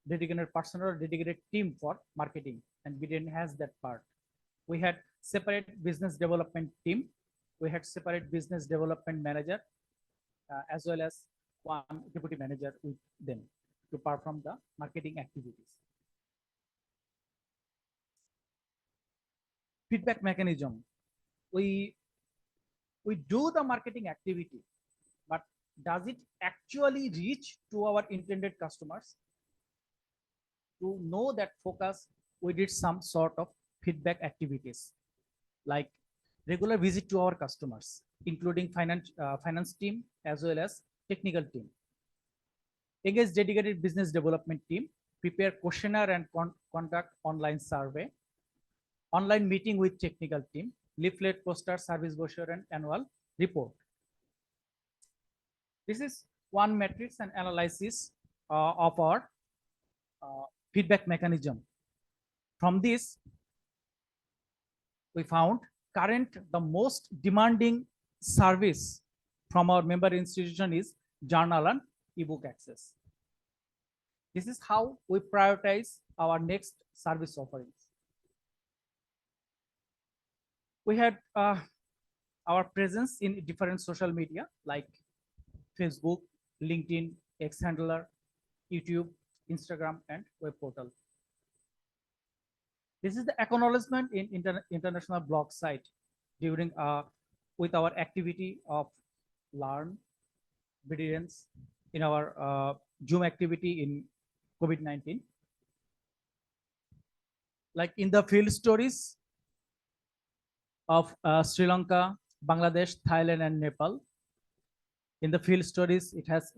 dedicated team for marketing. And BDRE has that part. We had separate business development team. We had separate business development manager, as well as one deputy manager with them to perform the marketing activities. Feedback mechanism. We do the marketing activity, but does it actually reach to our intended customers? To know that focus, we did some sort of feedback activities, like regular visit to our customers, including finance team as well as technical team. Engage dedicated business development team, prepare questionnaire and conduct online survey, online meeting with technical team, leaflet, poster, service brochure, and annual report. This is one matrix and analysis of our feedback mechanism. From this, we found the most demanding service from our member institution is journal and ebook access. This is how we prioritize our next service offerings. We had our presence in different social media like Facebook, LinkedIn, Xhandler, YouTube, Instagram, and web portal. This is the acknowledgement in international blog site during with our activity of LEARN, BDRE, in our Zoom activity in COVID-19. Like in the field stories of Sri Lanka, Bangladesh, Thailand, and Nepal. In the field stories, it has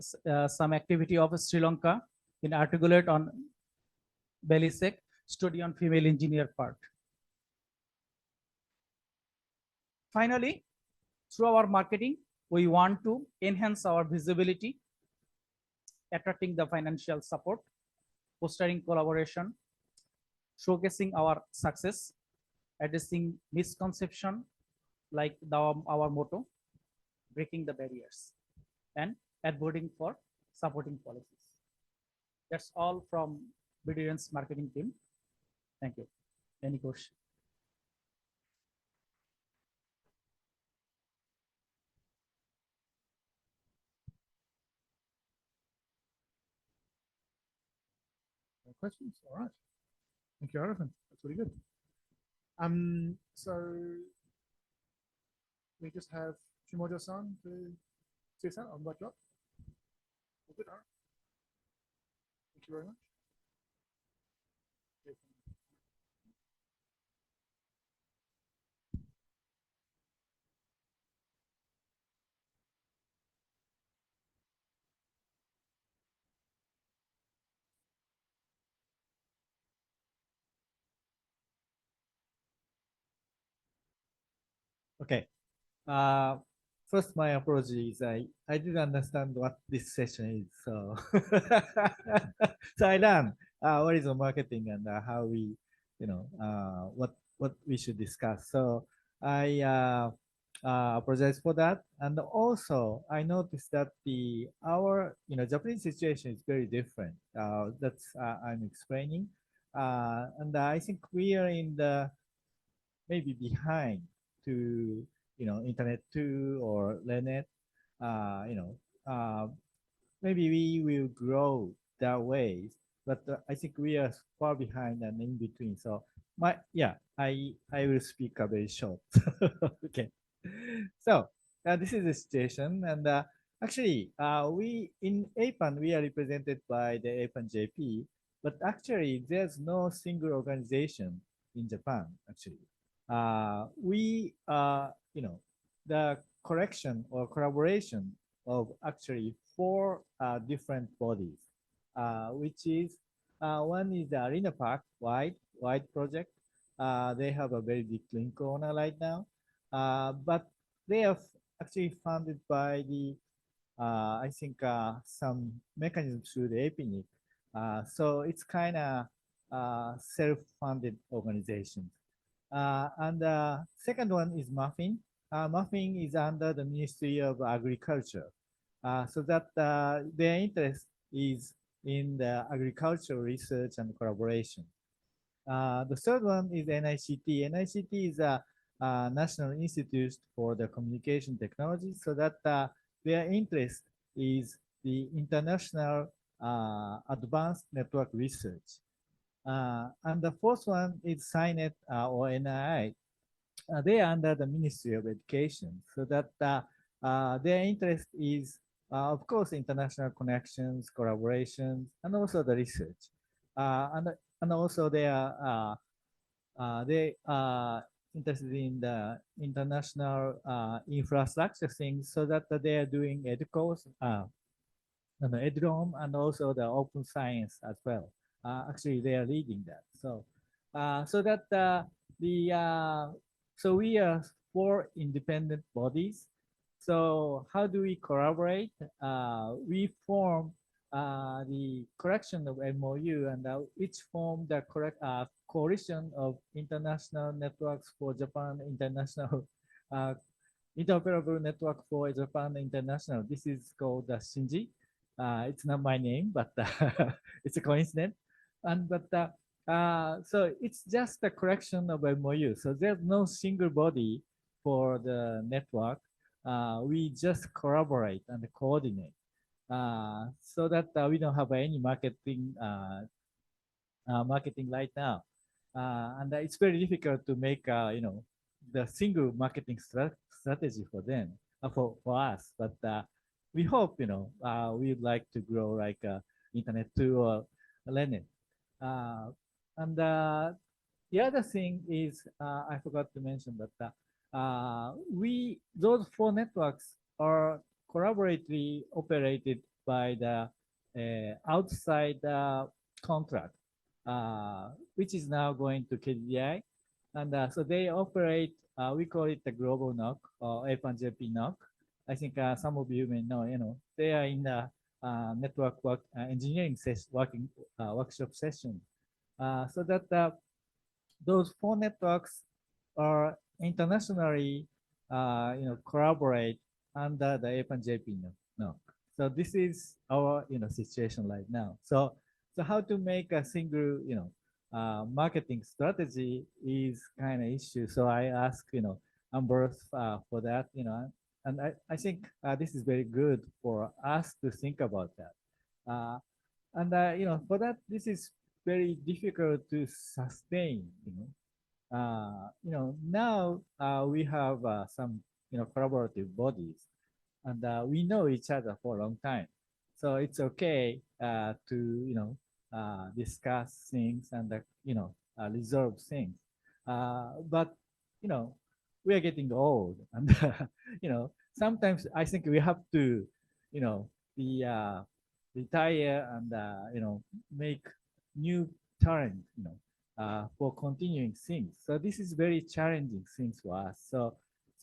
some activity of Sri Lanka in articulate on Belisek, study on female engineer part. Finally, through our marketing, we want to enhance our visibility, attracting the financial support, fostering collaboration, showcasing our success, addressing misconception like our motto, breaking the barriers, and advocating for supporting policies. That's all from BDRE's marketing team. Thank you. Any question? No questions? All right. Thank you, Arefin. That's really good. So we just have Shimojo-san to see us out on that job. Good, all right. Thank you very much. Okay. First, my apologies. I didn't understand what this session is. So, so I learned what is the marketing and how we, what we should discuss. So I apologize for that. And also, I noticed that our Japanese situation is very different. That's I'm explaining, and I think we are in the maybe behind to Internet 2 or LearnNet. Uh, you know, uh, Maybe we will grow that way, but I think we are far behind and in between. So I will speak a very short. Okay. So this is the situation, and actually, we in APAN we are represented by the APAN JP, but actually there's no single organization in Japan. Actually, we the correction or collaboration of actually four different bodies, which is one is the Arena Park wide project. They have a very big link owner right now, but they are actually funded by the I think some mechanism through the APNIC. So it's kind of self-funded organization. And the second one is Muffin. Muffin is under the Ministry of Agriculture. So that their interest is in the agricultural research and collaboration. The third one is NICT. NICT is a National Institute for the Communication Technology, so that their interest is the international advanced network research. And the fourth one is SciNet or NII. They are under the Ministry of Education, so that their interest is, of course, international connections, collaborations, and also the research. And also they are interested in the international infrastructure things, so that they are doing EDCOS, EDROM, and also the open science as well. Actually, they are leading that. So, so that so we are four independent bodies. So how do we collaborate? We form the correction of MOU, and each form the correct coalition of international networks for Japan International interoperable network for Japan International. This is called the Shinji. It's not my name, but it's a coincidence. And so it's just a collection of MOU. So there's no single body for the network. We just collaborate and coordinate, so that we don't have any marketing right now. And it's very difficult to make the single marketing strategy for them, for us. But we hope we'd like to grow like Internet 2 or Lenin. And the other thing is, I forgot to mention that those four networks are collaboratively operated by the outside contract, which is now going to KDDI. And so they operate, we call it the global NOC or APAN-JP NOC. I think some of you may know, they are in the network engineering workshop session. So that those four networks are internationally, collaborate under the APAN-JP NOC. So this is our, situation right now. So how to make a single, marketing strategy is kind of issue. So I ask, Ambrose for that, and I think this is very good for us to think about that. And for that, this is very difficult to sustain. Now we have some collaborative bodies, and we know each other for a long time, so it's okay to discuss things and resolve things. But we are getting old, and sometimes I think we have to be retire and make new talent for continuing things. So this is very challenging things for us. So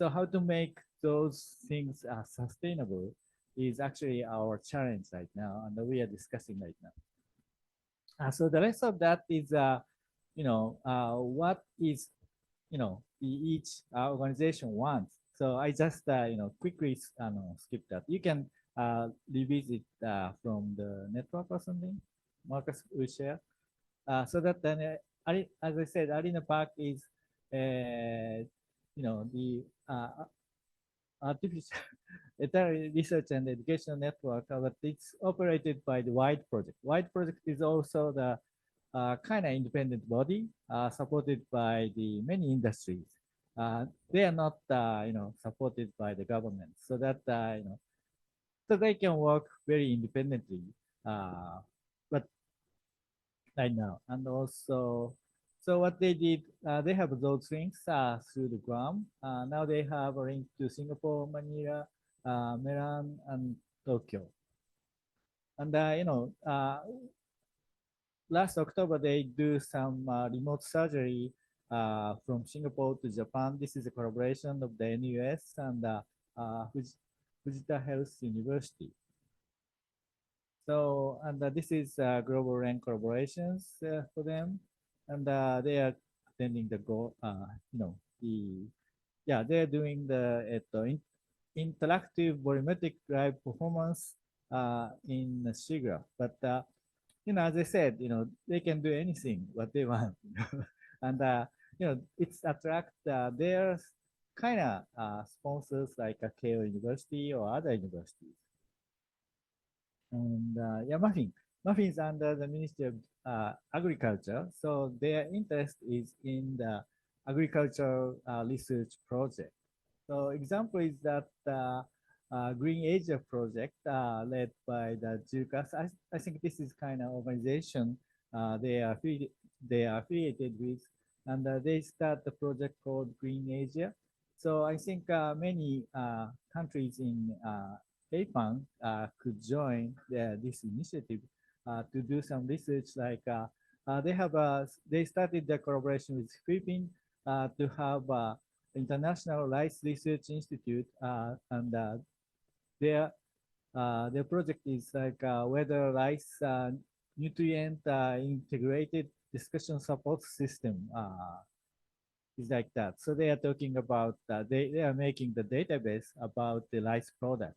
how to make those things sustainable is actually our challenge right now, and we are discussing right now. So the rest of that is, what is, each organization wants. So I just quickly skip that. You can revisit from the network or something. Marcus will share. So that then, as I said, Arena Park is, the artificial veterinary research and education network, but it's operated by the WIDE project. WIDE project is also the kind of independent body supported by the many industries. They are not, supported by the government, so that so they can work very independently. But right now, and also, so what they did, they have those links through the Gram. Now they have a link to Singapore, Manila, Milan, and Tokyo. And last October, they do some remote surgery from Singapore to Japan. This is a collaboration of the NUS and Fujita Health University. So, and this is global REANNZ collaborations for them, and they are attending the they're doing the interactive volumetric drive performance in SIGGRAPH. But as I said, they can do anything what they want, and it's attract their kind of sponsors like a Keio University or other universities. And Muffin is under the Ministry of Agriculture, so their interest is in the agricultural research project. So example is that Green Asia project led by the JIRCAS. I think this is kind of organization they are affiliated with, and they start the project called Green Asia. So I think many countries in APAN could join this initiative to do some research. Like they started the collaboration with Philippines to have International Rice Research Institute, and their project is like whether rice nutrient integrated discussion support system is like that. So they are talking about they are making the database about the rice product,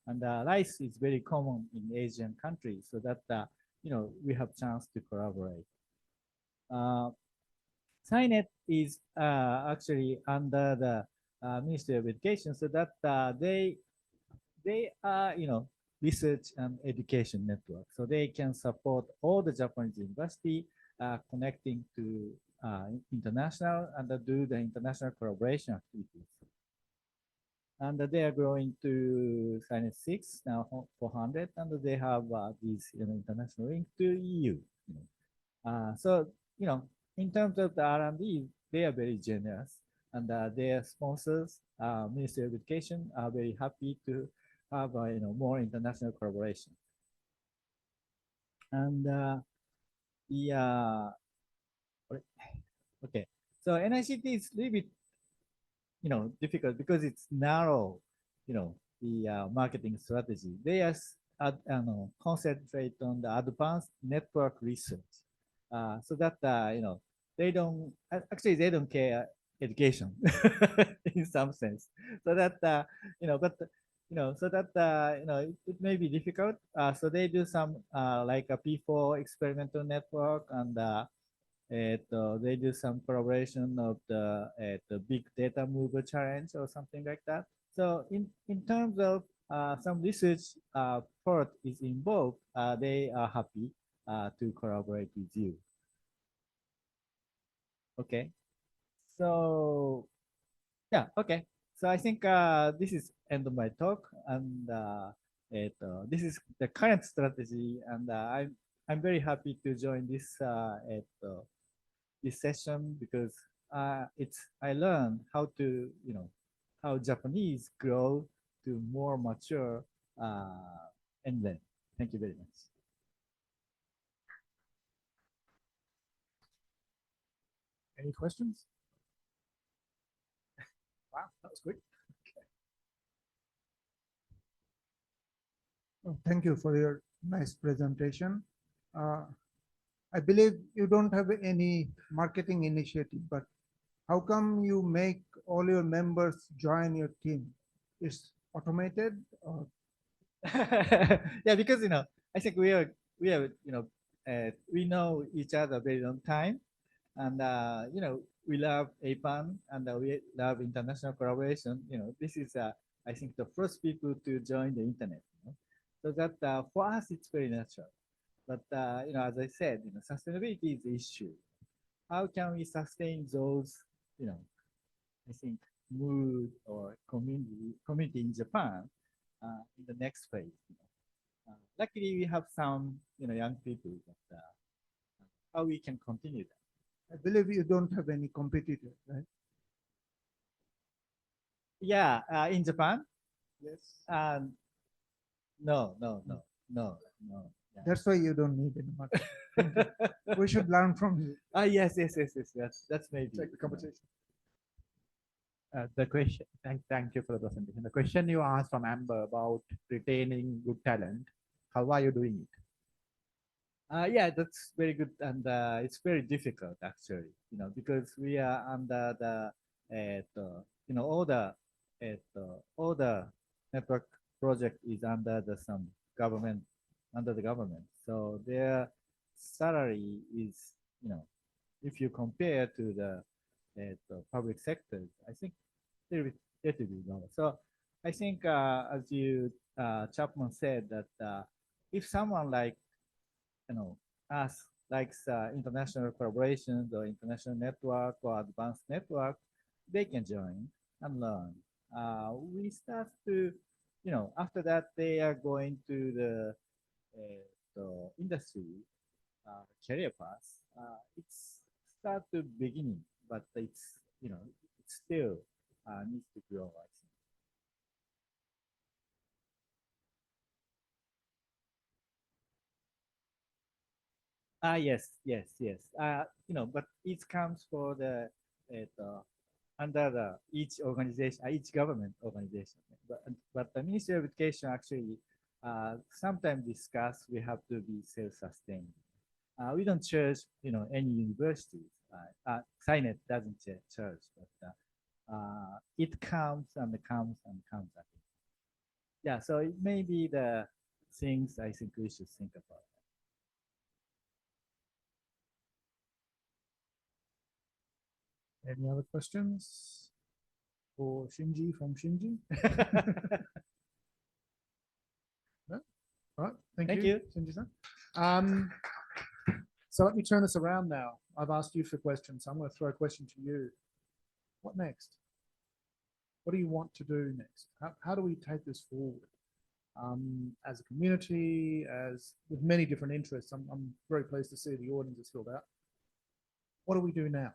and rice is very common in Asian countries, so that we have chance to collaborate. SciNet is actually under the Ministry of Education, so that they are research and education network, so they can support all the Japanese university connecting to international and do the international collaboration activities. And they are growing to SciNet 6 now 400, and they have these international link to EU. So in terms of the R&D, they are very generous, and their sponsors, Ministry of Education, are very happy to have more international collaboration. And okay, so NICT is a little bit difficult because it's narrow, the marketing strategy. They are concentrate on the advanced network research, so that they don't care education in some sense. So that so that it may be difficult. So they do some like a P4 experimental network, and they do some collaboration of the big data mover challenge or something like that. So in terms of some research part is involved, they are happy to collaborate with you. Okay. So yeah, okay. So I think this is end of my talk, and this is the current strategy, and I'm very happy to join this this session, because I learned how to how Japanese grow to more mature NREN. Thank you very much. Any questions? Wow, that was quick. Oh, thank you for your nice presentation. I believe you don't have any marketing initiative, but How come you make all your members join your team? It's automated or Yeah, because I think we are we know each other very long time, and we love APAN and we love international collaboration. This is I think the first people to join the internet. So that for us it's very natural. But as I said, sustainability is the issue. How can we sustain those? I think mood or community in Japan in the next phase. Luckily, we have some young people, but how we can continue that? I believe you don't have any competitors, right? Yeah, in Japan, Yes. no, no, no, no, no. Yeah. That's why you don't need any market. We should learn from you. Yes. That's maybe Take the competition. The question, thank you for the presentation. The question you asked from Amber about retaining good talent, how are you doing it? Yeah, that's very good, and it's very difficult actually. Because we are under all the network project is under some government, under the government. So their salary is, if you compare to the public sectors, I think they're relatively low. So I think, as you Chapman said, that if someone like us likes international collaborations or international network or advanced network, they can join and learn. We start to, after that they are going to the industry career path. It's start to beginning, but it's it still needs to grow. I think. Yes. But it comes for the under the each organization, each government organization. But the Ministry of Education actually sometimes discuss we have to be self-sustained. We don't charge, any universities. SciNet doesn't charge, but it comes and comes and comes. I think. Yeah, so it may be the things I think we should think about. Any other questions for Shinji from Shinji? No? All right. Thank Thank you, Shinji-san. So let me turn this around now. I've asked you for questions. So I'm going to throw a question to you. What next? What do you want to do next? How do we take this forward? As a community, as with many different interests, I'm very pleased to see the audience is filled out. What do we do now?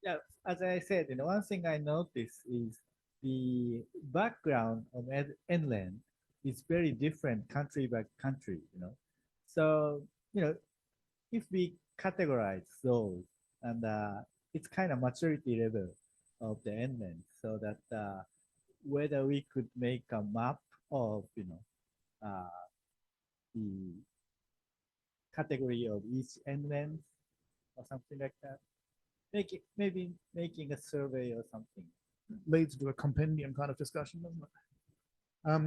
Yeah, as I said, one thing I noticed is the background of NREN is very different country by country, So, if we categorize those, and it's kind of maturity level of the NREN, so that whether we could make a map of, the category of each NREN or something like that. Maybe making a survey or something. Leads to a compendium kind of discussion, doesn't it?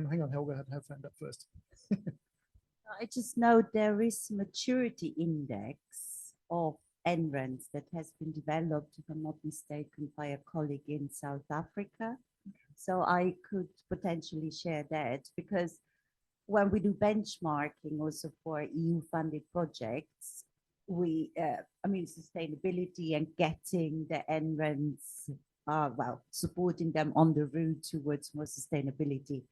Hang on, Helga, have hand up first. I just know there is maturity index of NRENs that has been developed, if I'm not mistaken, by a colleague in South Africa. So I could potentially share that, because when we do benchmarking also for EU-funded projects, we, sustainability and getting the NRENs, supporting them on the route towards more sustainability,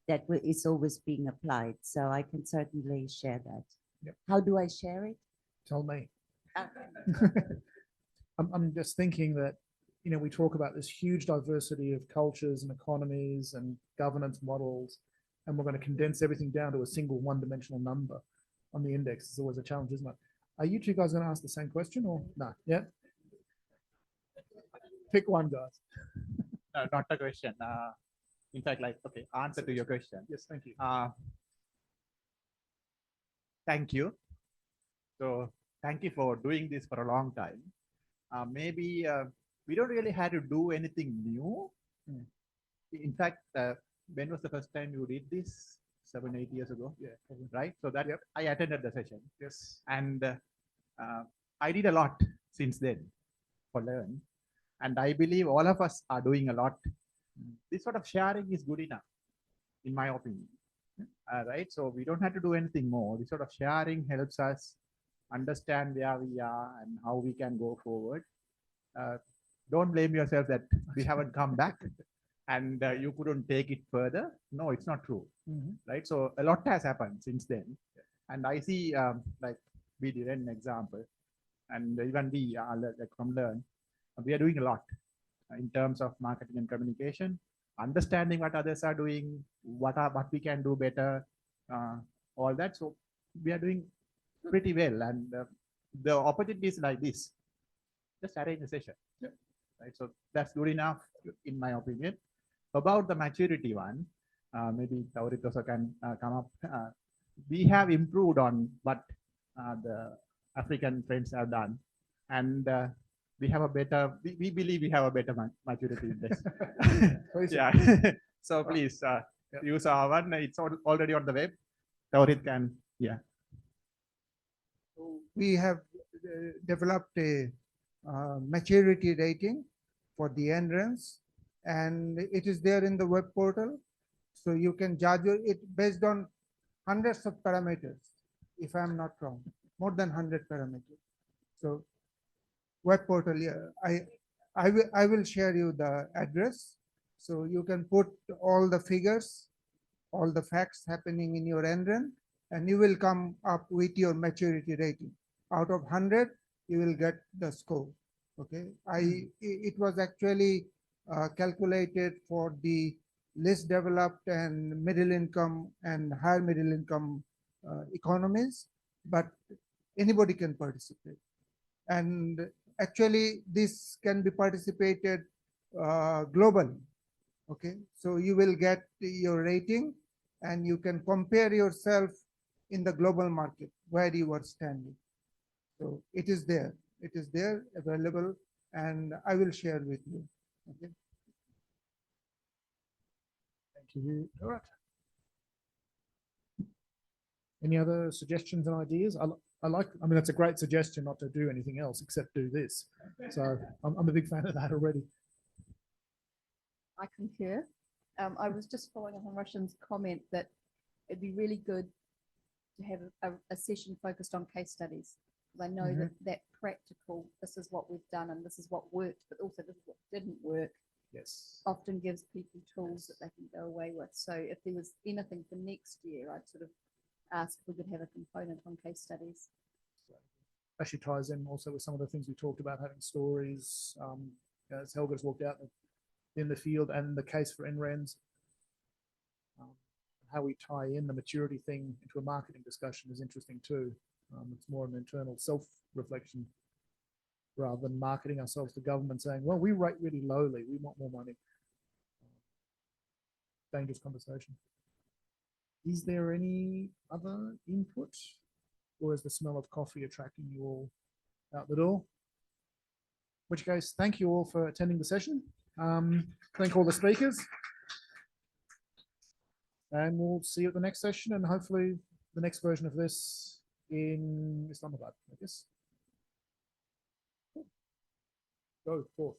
that is always being applied. So I can certainly share that. Yep. How do I share it? Tell me. Okay. I'm just thinking that, we talk about this huge diversity of cultures and economies and governance models, and we're going to condense everything down to a single one-dimensional number on the index. It's always a challenge, isn't it? Are you two guys going to ask the same question or no? Yeah. Pick one, guys. Not a question. In fact, answer to your question. Yes, thank you. Thank you. So thank you for doing this for a long time. Maybe we don't really have to do anything new. In fact, when was the first time you did this? 7-8 years ago. Yeah, probably. Right. So that Yep. I attended the session, Yes. and I did a lot since then for Learn, and I believe all of us are doing a lot. This sort of sharing is good enough, in my opinion. Right. So we don't have to do anything more. This sort of sharing helps us understand where we are and how we can go forward. Don't blame yourself that we haven't come back and you couldn't take it further. No, it's not true. Right. So a lot has happened since then. And I see like BDRE example, and even we are like from Learn, we are doing a lot in terms of marketing and communication, understanding what others are doing, what we can do better, all that. So we are doing pretty well, and the opportunities like this, just arrange a session. Right, so that's good enough in my opinion. About the maturity one, maybe Taurit also can come up. We have improved on what the African friends have done, and we have a better. We believe we have a better maturity index. Yeah. So please use our one. It's already on the web. Taurit can. Yeah. We have developed a maturity rating for the NRENZ, and it is there in the web portal. So you can judge it based on hundreds of parameters, if I'm not wrong, more than 100 parameters. So web portal, yeah, I will share you the address. So you can put all the figures, all the facts happening in your NREN, and you will come up with your maturity rating. Out of 100, you will get the score. Okay, it was actually calculated for the less developed and middle income and higher middle income economies, but anybody can participate. And actually, this can be participated globally. Okay, so you will get your rating and you can compare yourself in the global market where you are standing. So it is there. It is there, available, and I will share with you. Okay. Thank you. All right. Any other suggestions and ideas? I mean, that's a great suggestion not to do anything else except do this. So I'm a big fan of that already. I concur. I was just following up on Russian's comment that it'd be really good to have a session focused on case studies. I know that practical, this is what we've done and this is what worked, but also this is what didn't work. Yes. Often gives people tools that they can go away with. So if there was anything for next year, I'd sort of ask if we could have a component on case studies. Actually ties in also with some of the things we talked about, having stories, as Helga's walked out in the field, and the case for NRENZ. How we tie in the maturity thing into a marketing discussion is interesting too. It's more an internal self-reflection rather than marketing ourselves to government saying, well, we rate really lowly, we want more money. Dangerous conversation. Is there any other input, or is the smell of coffee attracting you all out the door? In which case, thank you all for attending the session. Thank all the speakers. And we'll see you at the next session, and hopefully the next version of this in Islamabad, I guess. Go forth.